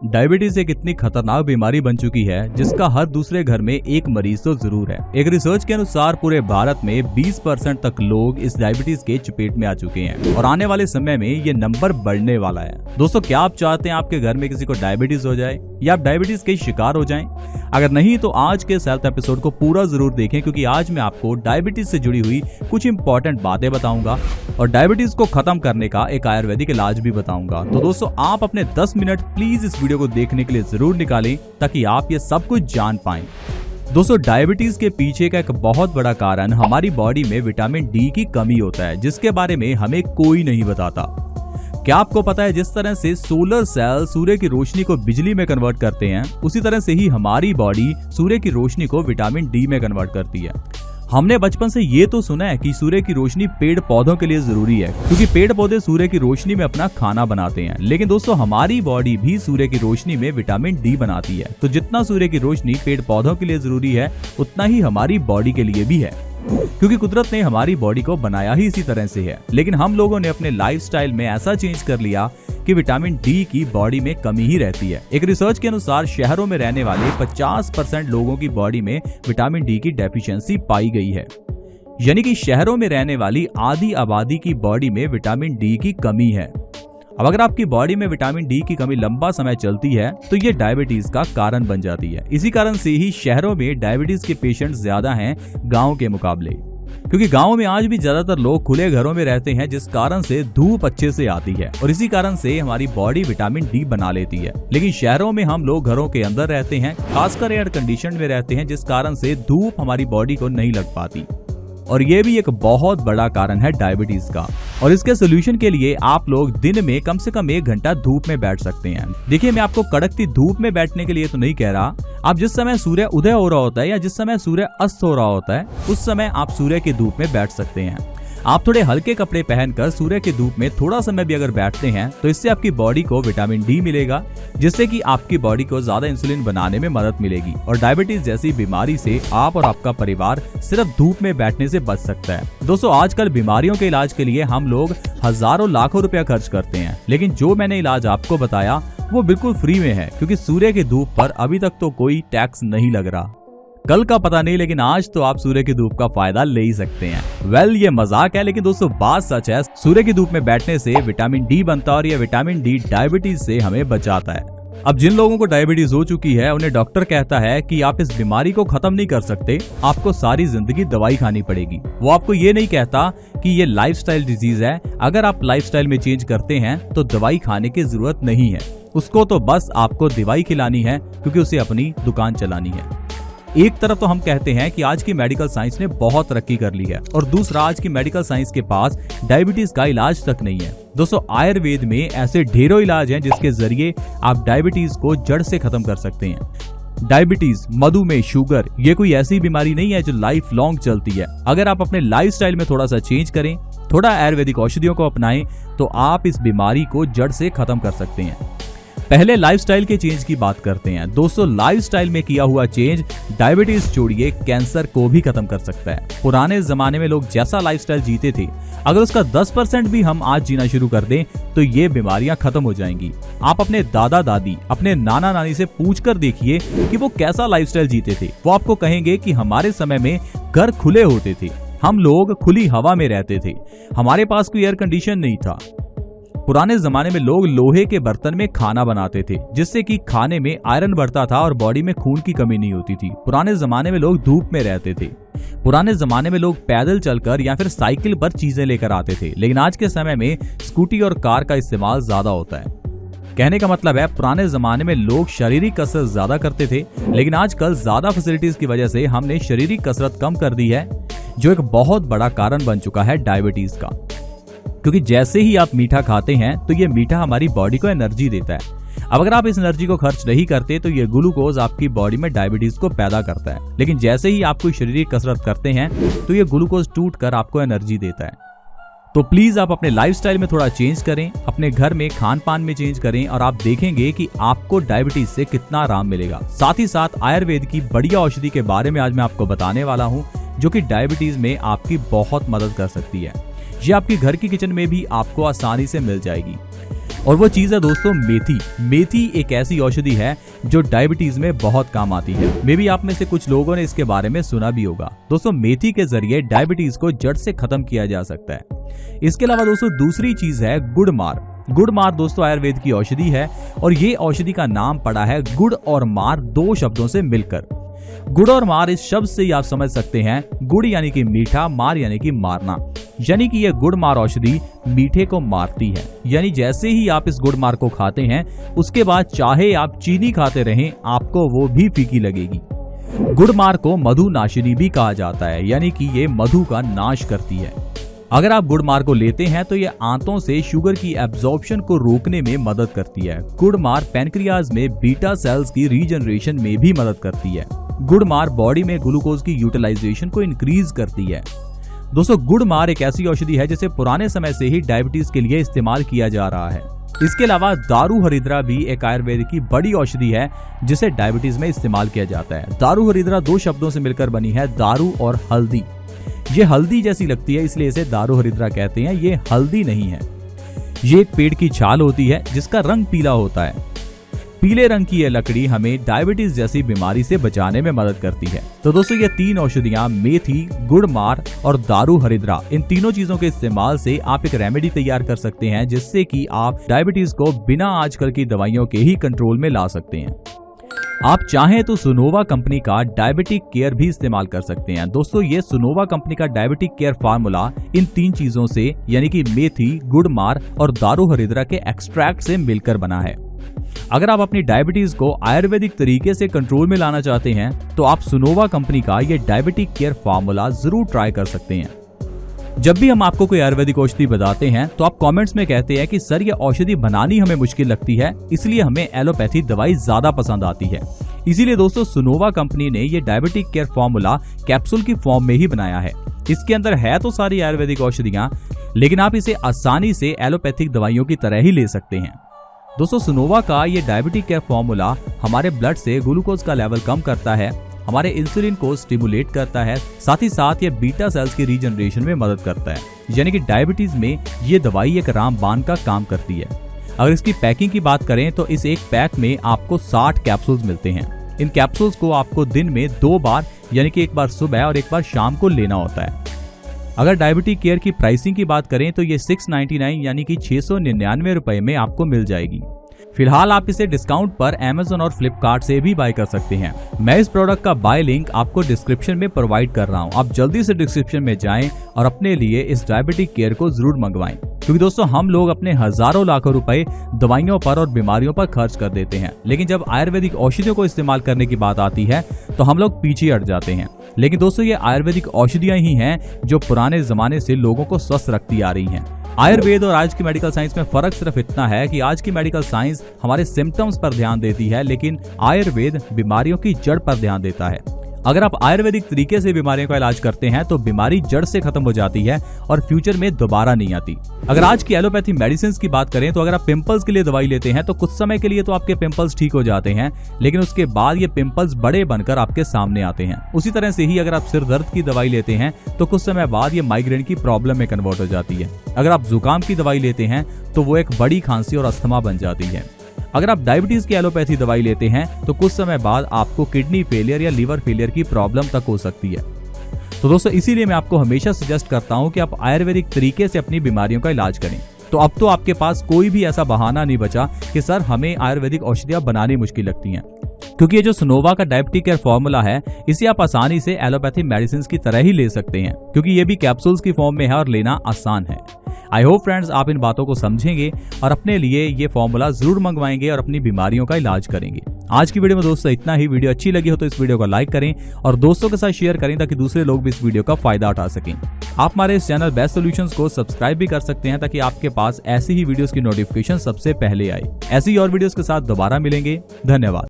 Diabetes एक इतनी खतरनाक बीमारी बन चुकी है जिसका हर दूसरे घर में एक मरीज तो जरूर है। एक रिसर्च के अनुसार पूरे भारत में 20% तक लोग इस डायबिटीज के चपेट में आ चुके हैं और आने वाले समय में ये नंबर बढ़ने वाला है। दोस्तों, क्या आप चाहते हैं आपके घर में किसी को डायबिटीज हो जाए या आप डायबिटीज के शिकार हो जाएं? अगर नहीं तो आज के हेल्थ एपिसोड को पूरा जरूर देखें, क्योंकि आज मैं आपको डायबिटीज से जुड़ी हुई कुछ इंपॉर्टेंट बातें बताऊंगा और डायबिटीज को खत्म करने का एक आयुर्वेदिक इलाज भी बताऊंगा। तो दोस्तों, आप अपने 10 मिनट प्लीज इस वीडियो को देखने के लिए जरूर निकालें ताकि आप ये सब कुछ जान पाएं। दोस्तों, डायबिटीज के पीछे का एक बहुत बड़ा कारण हमारी बॉडी में विटामिन डी की कमी होता है, जिसके बारे में हमें कोई नहीं बताता। क्या आपको पता है जिस तरह से सोलर सेल सूर्य की रोशनी को बिजली में कन्वर्ट करते हैं, उसी तरह से ही हमारी बॉडी सूर्य की रोशनी को विटामिन डी में कन्वर्ट करती है। हमने बचपन से ये तो सुना है कि सूर्य की रोशनी पेड़ पौधों के लिए जरूरी है, क्योंकि पेड़ पौधे सूर्य की रोशनी में अपना खाना बनाते हैं। लेकिन दोस्तों, हमारी बॉडी भी सूर्य की रोशनी में विटामिन डी बनाती है। तो जितना सूर्य की रोशनी पेड़ पौधों के लिए जरूरी है, उतना ही हमारी बॉडी के लिए भी है, क्योंकि कुदरत ने हमारी बॉडी को बनाया ही इसी तरह से है। लेकिन हम लोगों ने अपने लाइफस्टाइल में ऐसा चेंज कर लिया कि विटामिन डी की बॉडी में कमी ही रहती है। एक रिसर्च के अनुसार शहरों में रहने वाले 50% लोगों की बॉडी में विटामिन डी की डेफिशिएंसी पाई गई है, यानी कि शहरों में रहने वाली आधी आबादी की बॉडी में विटामिन डी की कमी है। अब अगर आपकी बॉडी में विटामिन डी की कमी लंबा समय चलती है तो ये डायबिटीज का कारण बन जाती है। इसी कारण से ही शहरों में डायबिटीज के पेशेंट ज्यादा हैं गांव के मुकाबले, क्योंकि गांव में आज भी ज्यादातर लोग खुले घरों में रहते हैं, जिस कारण से धूप अच्छे से आती है और इसी कारण से हमारी बॉडी विटामिन डी बना लेती है। लेकिन शहरों में हम लोग घरों के अंदर रहते हैं, खासकर एयर कंडीशन में रहते हैं, जिस कारण से धूप हमारी बॉडी को नहीं लग पाती और ये भी एक बहुत बड़ा कारण है डायबिटीज का। और इसके सोल्यूशन के लिए आप लोग दिन में कम से कम 1 घंटा धूप में बैठ सकते हैं। देखिए, मैं आपको कड़कती धूप में बैठने के लिए तो नहीं कह रहा। आप जिस समय सूर्य उदय हो रहा होता है या जिस समय सूर्य अस्त हो रहा होता है, उस समय आप सूर्य की धूप में बैठ सकते हैं। आप थोड़े हल्के कपड़े पहनकर सूर्य की धूप में थोड़ा समय भी अगर बैठते हैं तो इससे आपकी बॉडी को विटामिन डी मिलेगा, जिससे कि आपकी बॉडी को ज्यादा इंसुलिन बनाने में मदद मिलेगी और डायबिटीज जैसी बीमारी से आप और आपका परिवार सिर्फ धूप में बैठने से बच सकता है। दोस्तों, आजकल बीमारियों के इलाज के लिए हम लोग हजारों लाखों रुपया खर्च करते हैं, लेकिन जो मैंने इलाज आपको बताया वो बिल्कुल फ्री में है, क्योंकि सूर्य की धूप पर अभी तक तो कोई टैक्स नहीं लग रहा। कल का पता नहीं, लेकिन आज तो आप सूर्य की धूप का फायदा ले ही सकते हैं। ये मजाक है, लेकिन दोस्तों बात सच है। सूर्य की धूप में बैठने से विटामिन डी बनता है और ये विटामिन डी डायबिटीज से हमें बचाता है। अब जिन लोगों को डायबिटीज हो चुकी है, उन्हें डॉक्टर कहता है कि आप इस बीमारी को खत्म नहीं कर सकते, आपको सारी जिंदगी दवाई खानी पड़ेगी। वो आपको ये नहीं कहता कि ये लाइफस्टाइल डिजीज है, अगर आप लाइफस्टाइल में चेंज करते हैं तो दवाई खाने की जरूरत नहीं है। उसको तो बस आपको दवाई खिलानी है, क्योंकि उसे अपनी दुकान चलानी है। एक तरफ तो हम कहते हैं कि आज की मेडिकल साइंस ने बहुत तरक्की कर ली है और दूसरा, आज की मेडिकल साइंस के पास डायबिटीज का इलाज तक नहीं है। दोस्तों, आयुर्वेद में ऐसे ढेरों इलाज हैं जिसके जरिए आप डायबिटीज को जड़ से खत्म कर सकते हैं। डायबिटीज, मधुमेह, शुगर ये कोई ऐसी बीमारी नहीं है जो लाइफ लॉन्ग चलती है। अगर आप अपने लाइफस्टाइल में थोड़ा सा चेंज करें, थोड़ा आयुर्वेदिक औषधियों को अपनाएं, तो आप इस बीमारी को जड़ से खत्म कर सकते हैं। पहले लाइफस्टाइल के चेंज की बात करते हैं। दोस्तों, लाइफस्टाइल में किया हुआ चेंज डायबिटीज छोड़िए कैंसर को भी खत्म कर सकता है। पुराने जमाने में लोग जैसा लाइफस्टाइल जीते थे, अगर उसका 10% भी हम आज जीना शुरू कर दें तो ये बीमारियां खत्म हो जाएंगी। आप अपने दादा दादी, अपने नाना नानी से पूछकर देखिए कि वो कैसा लाइफस्टाइल जीते थे। वो आपको कहेंगे कि हमारे समय में घर खुले होते थे, हम लोग खुली हवा में रहते थे, हमारे पास कोई एयर कंडीशन नहीं था। पुराने जमाने में लोग लोहे के बर्तन में खाना बनाते थे, जिससे कि खाने में आयरन बढ़ता था और बॉडी में खून की कमी नहीं होती थी। पुराने जमाने में लोग धूप में रहते थे। पुराने जमाने में लोग पैदल चलकर या फिर साइकिल पर चीजें लेकर आते थे, लेकिन आज के समय में स्कूटी और कार का इस्तेमाल ज्यादा होता है। कहने का मतलब है, पुराने जमाने में लोग शारीरिक कसरत ज्यादा करते थे, लेकिन आजकल ज्यादा फैसिलिटीज की वजह से हमने शारीरिक कसरत कम कर दी है, जो एक बहुत बड़ा कारण बन चुका है डायबिटीज का। क्योंकि जैसे ही आप मीठा खाते हैं तो ये मीठा हमारी बॉडी को एनर्जी देता है। अब अगर आप इस एनर्जी को खर्च नहीं करते तो ये ग्लूकोज आपकी बॉडी में डायबिटीज को पैदा करता है, लेकिन जैसे ही आप कोई शारीरिक कसरत करते हैं तो ये ग्लूकोज टूट कर आपको एनर्जी देता है। तो प्लीज आप अपने लाइफस्टाइल में थोड़ा चेंज करें, अपने घर में खान पान में चेंज करें और आप देखेंगे कि आपको डायबिटीज से कितना आराम मिलेगा। साथ ही साथ आयुर्वेद की बढ़िया औषधि के बारे में आज मैं आपको बताने वाला हूँ, जो कि डायबिटीज में आपकी बहुत मदद कर सकती है। ये आपके घर की किचन में भी आपको आसानी से मिल जाएगी। और वो चीज है दोस्तों मेथी। मेथी एक ऐसी औषधि है जो डायबिटीज में बहुत काम आती है। मे बी आप में से कुछ लोगों ने इसके बारे में सुना भी होगा। दोस्तों मेथी के जरिए डायबिटीज को जड़ से खत्म किया जा सकता है। इसके अलावा दोस्तों दूसरी चीज है गुड़मार। गुड़मार दोस्तों आयुर्वेद की औषधि है और ये औषधि का नाम पड़ा है गुड़ और मार दो शब्दों से मिलकर। गुड़ और मार इस शब्द से ही आप समझ सकते हैं, गुड़ यानी कि मीठा, मार यानी कि मारना, यानी कि यह गुड़ मार औषधि मीठे को मारती है। यानी जैसे ही आप इस गुड़ मार को खाते हैं उसके बाद चाहे आप चीनी खाते रहें आपको वो भी फीकी लगेगी। गुड़ मार को मधुनाशिनी भी कहा जाता है, यानी कि ये मधु का नाश करती है। अगर आप गुड़ मार को लेते हैं तो ये आंतों से शुगर की एब्जॉर्प्शन को रोकने में मदद करती है। गुड़ मार पैनक्रियाज में बीटा सेल्स की रीजनरेशन में भी मदद करती है। गुड़ मार बॉडी में ग्लूकोज की यूटिलाइजेशन को इंक्रीज करती है। दोस्तों गुड़ मार एक ऐसी औषधि है जिसे पुराने समय से ही डायबिटीज के लिए इस्तेमाल किया जा रहा है। इसके अलावा दारू हरिद्रा भी एक आयुर्वेद की बड़ी औषधि है जिसे डायबिटीज में इस्तेमाल किया जाता है। दारू हरिद्रा दो शब्दों से मिलकर बनी है, दारू और हल्दी। ये हल्दी जैसी लगती है इसलिए इसे दारू हरिद्रा कहते हैं। ये हल्दी नहीं है, ये एक पेड़ की छाल होती है जिसका रंग पीला होता है। पीले रंग की यह लकड़ी हमें डायबिटीज जैसी बीमारी से बचाने में मदद करती है। तो दोस्तों ये तीन औषधियां मेथी, गुड़मार और दारू हरिद्रा, इन तीनों चीजों के इस्तेमाल से आप एक रेमेडी तैयार कर सकते हैं जिससे कि आप डायबिटीज को बिना आजकल की दवाइयों के ही कंट्रोल में ला सकते हैं। आप चाहें तो सुनोवा कंपनी का डायबिटिक केयर भी इस्तेमाल कर सकते हैं। दोस्तों ये सुनोवा कंपनी का डायबिटिक केयर फार्मूला इन तीन चीजों से यानी कि मेथी, गुड़मार और दारू हरिद्रा के एक्सट्रैक्ट से मिलकर बना है। अगर आप अपनी डायबिटीज को आयुर्वेदिक तरीके से कंट्रोल में लाना चाहते हैं तो आप सुनोवा कंपनी का ये डायबिटिक केयर फार्मूला जरूर ट्राई कर सकते हैं। जब भी हम आपको कोई आयुर्वेदिक औषधि बताते हैं तो आप कमेंट्स में कहते हैं कि सर ये औषधि बनानी हमें मुश्किल लगती है, इसलिए हमें एलोपैथी दवाई ज्यादा पसंद आती है। इसीलिए दोस्तों सुनोवा कंपनी ने ये डायबिटिक केयर फार्मूला कैप्सूल की फॉर्म में ही बनाया है। इसके अंदर है तो सारी आयुर्वेदिक औषधियां, लेकिन आप इसे आसानी से एलोपैथिक दवाइयों की तरह ही ले सकते हैं। दोस्तों सुनोवा का ये डायबिटिक केयर फार्मूला हमारे ब्लड से ग्लूकोज का लेवल कम करता है, हमारे इंसुलिन को स्टिमुलेट करता है, साथ ही साथ ये बीटा सेल्स की रीजनरेशन में मदद करता है। यानी कि डायबिटीज में ये दवाई एक रामबाण का काम करती है। अगर इसकी पैकिंग की बात करें तो इस एक पैक में आपको 60 कैप्सूल्स मिलते हैं। इन कैप्सूल्स को आपको दिन में 2 बार यानी कि एक बार सुबह और एक बार शाम को लेना होता है। अगर डायबिटिक केयर की प्राइसिंग की बात करें तो ये 699 यानी कि 699 रुपए में आपको मिल जाएगी। फिलहाल आप इसे डिस्काउंट पर Amazon और फ्लिपकार्ट से भी बाय कर सकते हैं। मैं इस प्रोडक्ट का बाय लिंक आपको डिस्क्रिप्शन में प्रोवाइड कर रहा हूं। आप जल्दी से डिस्क्रिप्शन में जाएं और अपने लिए इस डायबिटिक केयर को जरूर मंगवाएं, क्योंकि दोस्तों हम लोग अपने हजारों लाखों रुपए दवाइयों पर और बीमारियों पर खर्च कर देते हैं, लेकिन जब आयुर्वेदिक औषधियों को इस्तेमाल करने की बात आती है तो हम लोग पीछे हट जाते हैं। लेकिन दोस्तों ये आयुर्वेदिक औषधियां ही हैं जो पुराने जमाने से लोगों को स्वस्थ रखती आ रही हैं। आयुर्वेद और आज की मेडिकल साइंस में फर्क सिर्फ इतना है कि आज की मेडिकल साइंस हमारे सिम्टम्स पर ध्यान देती है, लेकिन आयुर्वेद बीमारियों की जड़ पर ध्यान देता है। अगर आप आयुर्वेदिक तरीके से बीमारियों का इलाज करते हैं तो बीमारी जड़ से खत्म हो जाती है और फ्यूचर में दोबारा नहीं आती। अगर आज की एलोपैथी मेडिसिन की बात करें तो अगर आप पिंपल्स के लिए दवाई लेते हैं तो कुछ समय के लिए तो आपके पिंपल्स ठीक हो जाते हैं, लेकिन उसके बाद ये पिंपल्स बड़े बनकर आपके सामने आते हैं। उसी तरह से ही अगर आप सिर दर्द की दवाई लेते हैं तो कुछ समय बाद ये माइग्रेन की प्रॉब्लम में कन्वर्ट हो जाती है। अगर आप जुकाम की दवाई लेते हैं तो वो एक बड़ी खांसी और अस्थमा बन जाती है। अगर आप डायबिटीज की एलोपैथी दवाई लेते हैं तो कुछ समय बाद आपको किडनी फेलियर या लीवर फेलियर की प्रॉब्लम तक हो सकती है। तो दोस्तों इसीलिए मैं आपको हमेशा सजेस्ट करता हूं कि आप आयुर्वेदिक तरीके से अपनी बीमारियों का इलाज करें। तो अब तो आपके पास कोई भी ऐसा बहाना नहीं बचा कि सर हमें आयुर्वेदिक औषधियां बनानी मुश्किल लगती हैं, क्योंकि ये जो सुनोवा का डायबिटिक केयर फॉर्मूला है इसे आप आसानी से एलोपैथी मेडिसिन की तरह ही ले सकते हैं, क्योंकि ये भी कैप्सूल्स की फॉर्म में है और लेना आसान है। आई होप फ्रेंड्स आप इन बातों को समझेंगे और अपने लिए ये फॉर्मूला जरूर मंगवाएंगे और अपनी बीमारियों का इलाज करेंगे। आज की वीडियो में दोस्तों इतना ही। वीडियो अच्छी लगी हो तो इस वीडियो को लाइक करें और दोस्तों के साथ शेयर करें ताकि दूसरे लोग भी इस वीडियो का फायदा उठा सकें। आप हमारे इस चैनल बेस्ट सॉल्यूशंस को सब्सक्राइब भी कर सकते हैं ताकि आपके पास ऐसी ही वीडियोस की नोटिफिकेशन सबसे पहले आए। ऐसी और वीडियोस के साथ दोबारा मिलेंगे। धन्यवाद।